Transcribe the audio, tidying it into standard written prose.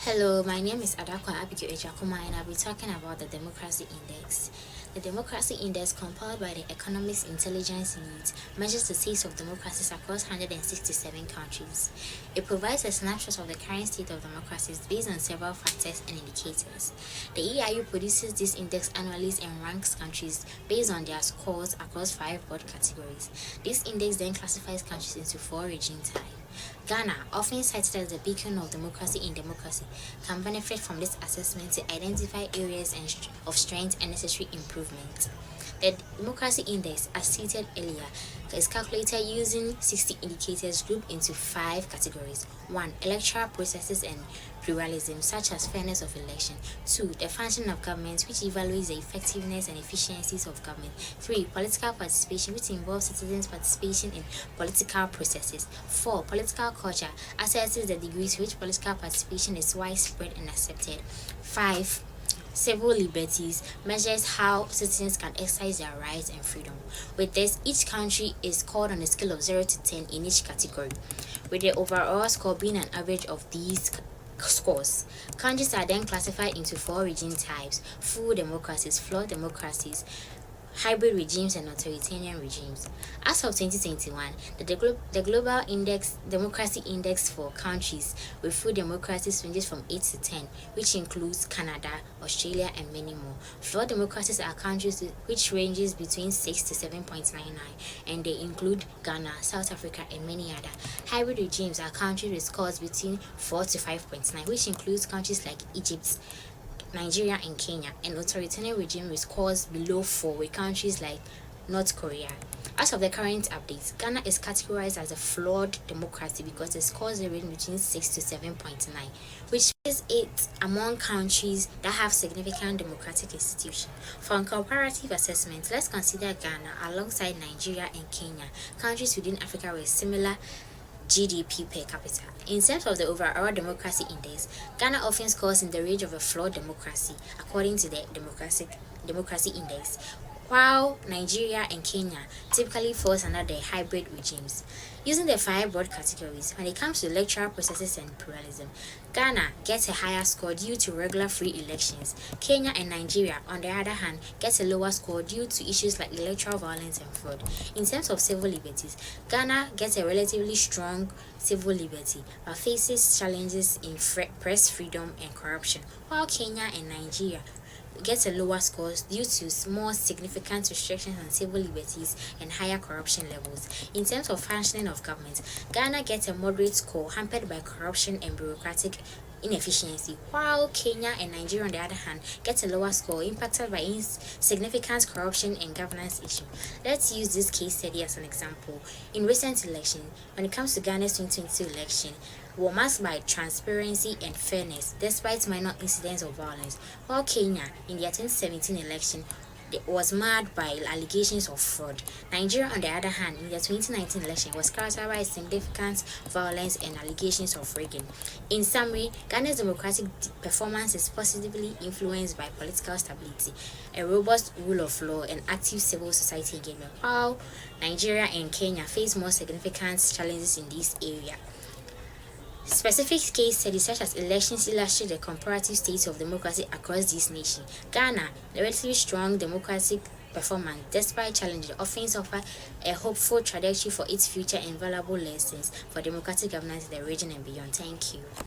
Hello, my name is Abigail, and I'll be talking about the Democracy Index. The Democracy Index, compiled by the Economics Intelligence Unit, measures the state of democracies across 167 countries. It provides a snapshot of the current state of democracies based on several factors and indicators. The EIU produces this index annually and ranks countries based on their scores across 5 broad categories. This index then classifies countries into 4 region types. Ghana, often cited as the beacon of democracy in democracy, can benefit from this assessment to identify areas of strength and necessary improvement. The Democracy Index, as stated earlier, is calculated using 60 indicators grouped into 5 categories. 1. Electoral processes and pluralism, such as fairness of election. 2. The function of government, which evaluates the effectiveness and efficiencies of government. 3. Political participation, which involves citizens' participation in political processes. 4. Political culture, assesses the degree to which political participation is widespread and accepted. 5. Civil liberties, measures how citizens can exercise their rights and freedom. With this, each country is scored on a scale of 0 to 10 in each category, with the overall score being an average of these scores. Countries are then classified into 4 region types: full democracies, flawed democracies, hybrid regimes, and authoritarian regimes. As of 2021, the global democracy index for countries with full democracies ranges from 8 to 10, which includes Canada, Australia, and many more. Flawed democracies are countries which ranges between 6 to 7.99, and they include Ghana, South Africa, and many other. Hybrid regimes are countries with scores between 4 to 5.9, which includes countries like Egypt, Nigeria, and Kenya, and authoritarian regime with scores below 4 with countries like North Korea. As of the current updates, Ghana is categorized as a flawed democracy because the scores range between 6 to 7.9, which is it among countries that have significant democratic institutions. For comparative assessment, let's consider Ghana alongside Nigeria and Kenya, countries within Africa with similar GDP per capita. In terms of the overall democracy index, Ghana often scores in the range of a flawed democracy according to the democracy index, while Nigeria and Kenya typically falls under the hybrid regimes. Using the 5 broad categories, when it comes to electoral processes and pluralism, Ghana gets a higher score due to regular free elections. Kenya and Nigeria, on the other hand, gets a lower score due to issues like electoral violence and fraud. In terms of civil liberties, Ghana gets a relatively strong civil liberty but faces challenges in press freedom and corruption, while Kenya and Nigeria gets a lower scores due to more significant restrictions on civil liberties and higher corruption levels. In terms of functioning of government, Ghana gets a moderate score hampered by corruption and bureaucratic inefficiency, while Kenya and Nigeria, on the other hand, get a lower score impacted by significant corruption and governance issues. Let's use this case study as an example. In recent election, when it comes to Ghana's 2022 election, were marked by transparency and fairness despite minor incidents of violence, while Kenya, in their 2017 election, was marred by allegations of fraud. Nigeria, on the other hand, in the 2019 election, was characterized by significant violence and allegations of rigging. In summary, Ghana's democratic performance is positively influenced by political stability, a robust rule of law, and active civil society engagement, while Nigeria and Kenya face more significant challenges in this area. Specific case studies such as elections illustrate the comparative state of democracy across these nations. Ghana, the relatively strong democratic performance despite challenges, often offer a hopeful trajectory for its future and valuable lessons for democratic governance in the region and beyond. Thank you.